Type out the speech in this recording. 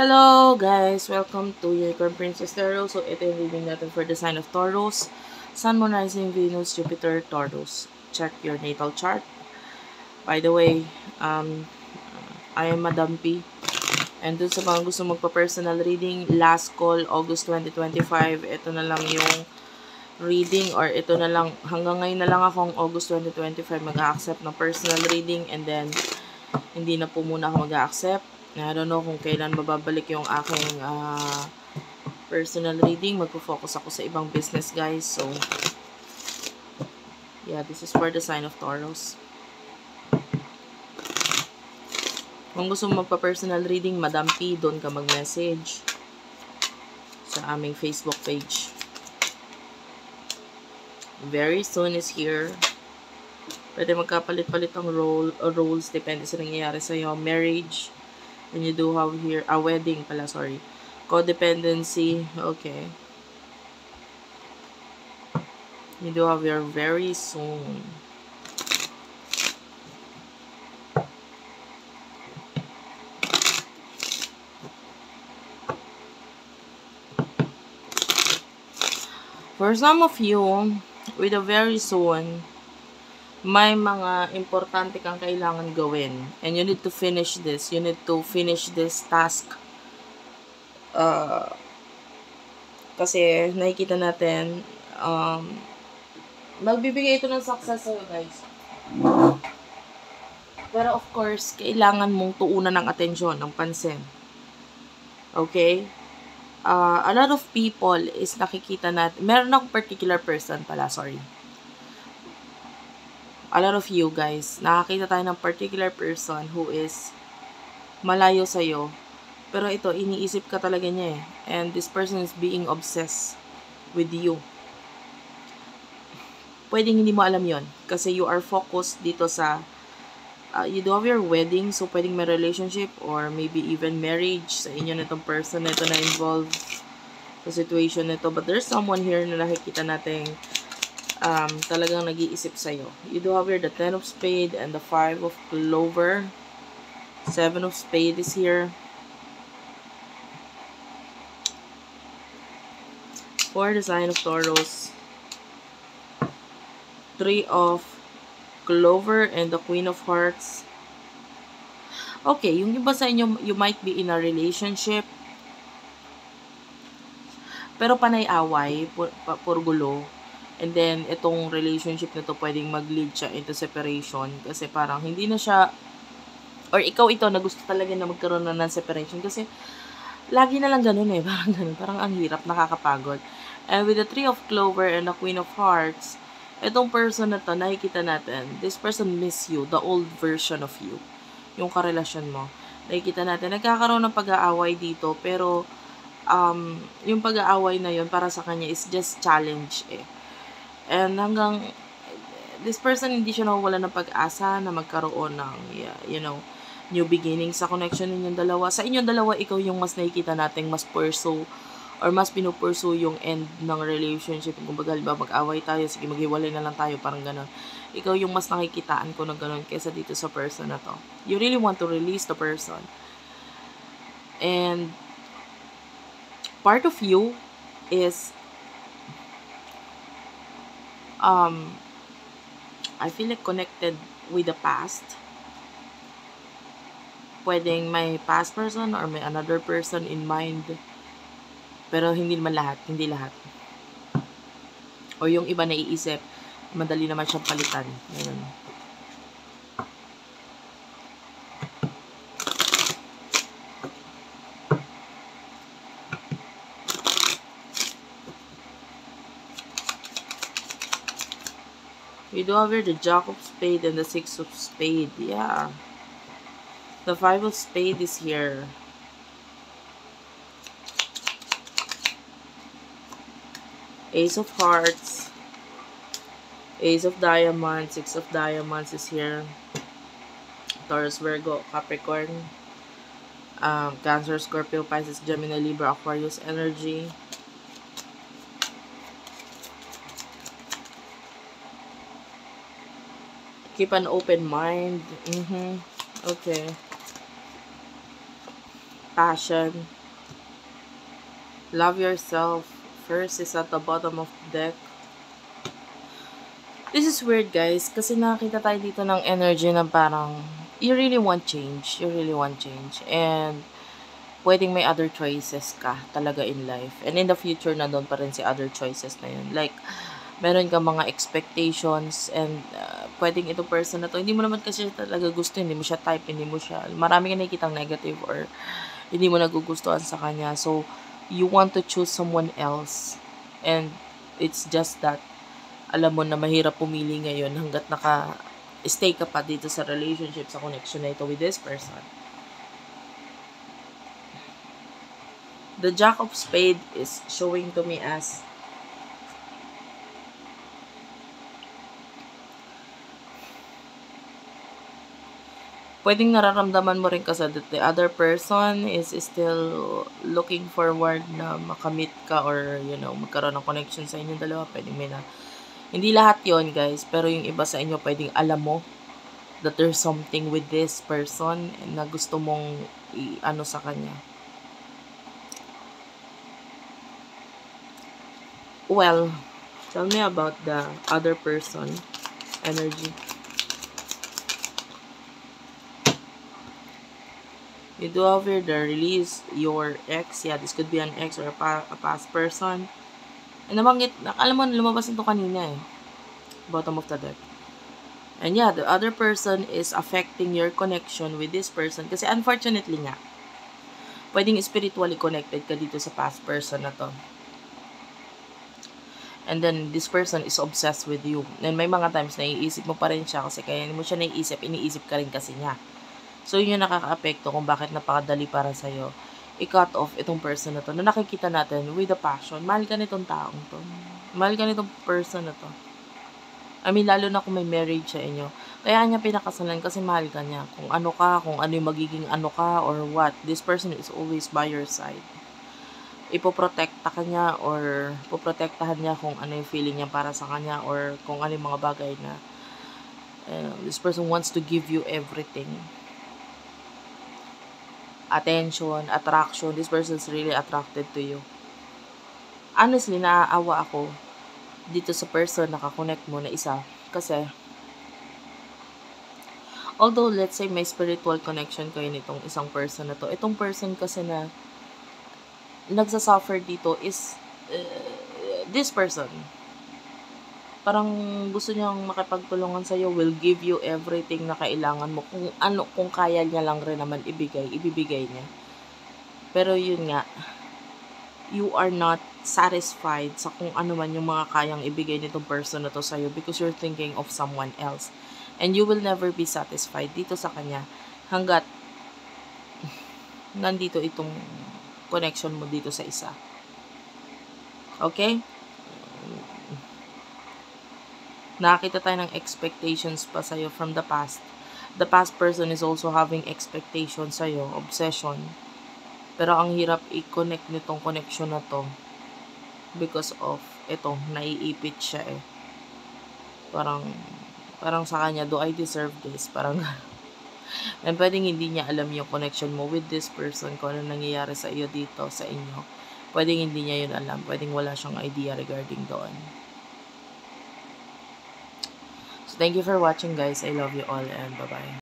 Hello guys! Welcome to Unicorn Princess Tarot. So ito yung reading natin for the sign of Taurus. Sun, Moon, Rising, Venus, Jupiter, Taurus. Check your natal chart. By the way, I am Madam P. And dun sa mga gusto magpa-personal reading, last call, August 2025. Ito na lang yung reading or ito na lang, hanggang ngayon na lang akong August 2025 mag-accept ng personal reading and then hindi na po muna ako mag-accept. I don't know kung kailan mababalik yung aking personal reading. Magpo-focus ako sa ibang business, guys. So, yeah, this is for the sign of Taurus. Kung gusto mo magpa-personal reading, Madam P, doon ka mag-message sa aming Facebook page. Very soon is here. Pwede magkapalit-palit ang roles. Depende sa nangyayari sa'yo. Marriage. And you do have here, wedding pala, sorry. Codependency, okay. You do have your very soon. For some of you, with a very soon, may mga importante kang kailangan gawin. And you need to finish this. You need to finish this task. Kasi nakikita natin, magbibigay ito ng success sa'yo, guys. Pero of course, kailangan mong tuunan ng atensyon, ng pansin. Okay? A lot of people is nakikita natin, meron akong particular person pala, sorry. A lot of you guys, nakakita tayo ng particular person who is malayo sa'yo. Pero ito, iniisip ka talaga niya eh. And this person is being obsessed with you. Pwedeng hindi mo alam yon kasi you are focused dito sa, you do have your wedding, so pwedeng may relationship or maybe even marriage sa inyo nitong person na ito na involved sa situation nito. But there's someone here na nakikita natin talagang nag-iisip sa'yo. You do have here the 10 of Spade and the 5 of Clover. 7 of Spade is here. For the sign of Taurus, 3 of Clover and the Queen of Hearts. Okay, yung iba sa inyo, you might be in a relationship, pero panay away, puro gulo. And then, itong relationship na to, pwedeng mag-lead siya into separation. Kasi parang hindi na siya, or ikaw ito na gusto talaga na magkaroon na ng separation. Kasi, lagi na lang ganun eh. Parang ganun. Parang ang hirap, nakakapagod. And with the 3 of Clover and the Queen of Hearts, itong person na to, nakikita natin, this person miss you, the old version of you. Yung karelasyon mo. Nakikita natin, nagkakaroon ng pag-aaway dito, pero, yung pag-aaway na yun, para sa kanya, is just challenge eh. And hanggang, this person hindi siya nawawala ng pag-asa na magkaroon ng, new beginning sa connection ninyong dalawa. Sa inyong dalawa, ikaw yung mas nakikita natin, mas pursue, or mas pinupursue yung end ng relationship. Kung baga, mag-away tayo, sige, maghiwalay na lang tayo, parang ganon. Ikaw yung mas nakikitaan ko na ganon kesa dito sa person na to. You really want to release the person. And, part of you is, I feel like connected with the past. Pwedeng may past person or may another person in mind. Pero hindi naman lahat, hindi lahat. O yung iba naiisip, madali naman siyang palitan. Ayun. We do have here the Jack of Spade and the 6 of Spade. Yeah. The 5 of Spade is here. Ace of Hearts. Ace of Diamonds. 6 of Diamonds is here. Taurus, Virgo, Capricorn. Cancer, Scorpio, Pisces, Gemini, Libra, Aquarius energy. Keep an open mind. Okay. passion. Love yourself. First is at the bottom of the deck. This is weird, guys, kasi nakita tayo dito ng energy na parang you really want change. You really want change. And pwedeng may other choices ka talaga in life. And in the future, nandun pa rin si other choices na yun. Like, meron ka mga expectations and pwedeng itong person na to, hindi mo naman kasi talaga gusto, hindi mo siya type, hindi mo siya, marami ka nakikitang negative or hindi mo nagugustuhan sa kanya. So, you want to choose someone else. And it's just that alam mo na mahirap pumili ngayon hanggat naka-stay ka pa dito sa relationship, sa connection na ito with this person. The Jack of Spades is showing to me as pwedeng nararamdaman mo rin kasi that the other person is still looking forward na makamit ka or, you know, magkaroon ng connection sa inyong dalawa. Pwedeng may na hindi lahat yon, guys, pero yung iba sa inyo pwedeng alam mo that there's something with this person na gusto mong i-ano sa kanya. Well, tell me about the other person energy. You do have here the release your ex. Yeah, this could be an ex or a past person. Nabanggit, alam mo, lumabas ito kanina eh. Bottom of the deck. And yeah, the other person is affecting your connection with this person. Kasi unfortunately nga, pwedeng spiritually connected ka dito sa past person na to. And then, this person is obsessed with you. And may mga times, naiisip mo pa rin siya kasi kaya mo siya naiisip, iniisip ka rin kasi niya. So, yun yung nakaka-apekto kung bakit napakadali para sa'yo i-cut off itong person na to na nakikita natin with a passion. Mahal ka nitong taong to. Mahal ka nitong person na to. I mean, lalo na kung may marriage sa inyo. Kaya niya pinakasalan kasi mahal ka niya. Kung ano ka, kung ano yung magiging ano ka or what. This person is always by your side. Ipoprotekta ka niya or poprotektahan niya kung ano yung feeling niya para sa kanya or kung ano yung mga bagay na this person wants to give you everything. Attention, attraction. This person is really attracted to you. Honestly, naaawa ako dito sa person na kakonect mo na isa. Kasi, although let's say may spiritual connection kayo nitong isang person na to, itong person kasi na nagsasuffer dito is this person. Parang gusto niyang makipagtulungan sa'yo, will give you everything na kailangan mo. Kung kaya niya lang rin naman ibibigay niya. Pero yun nga, you are not satisfied sa kung ano man yung mga kayang ibigay nitong person na to sa'yo because you're thinking of someone else. And you will never be satisfied dito sa kanya hanggat nandito itong connection mo dito sa isa. Okay? Nakakita tayo ng expectations pa sa'yo from the past. The past person is also having expectations sa'yo, obsession. Pero ang hirap i-connect nitong connection na to because of ito, naiipit siya eh. Parang sa kanya, do I deserve this? Parang and pwedeng hindi niya alam yung connection mo with this person, kung ano nangyayari sa iyo dito, sa inyo. Pwedeng hindi niya yun alam. Pwedeng wala siyang idea regarding doon. So, thank you for watching, guys. I love you all and bye-bye.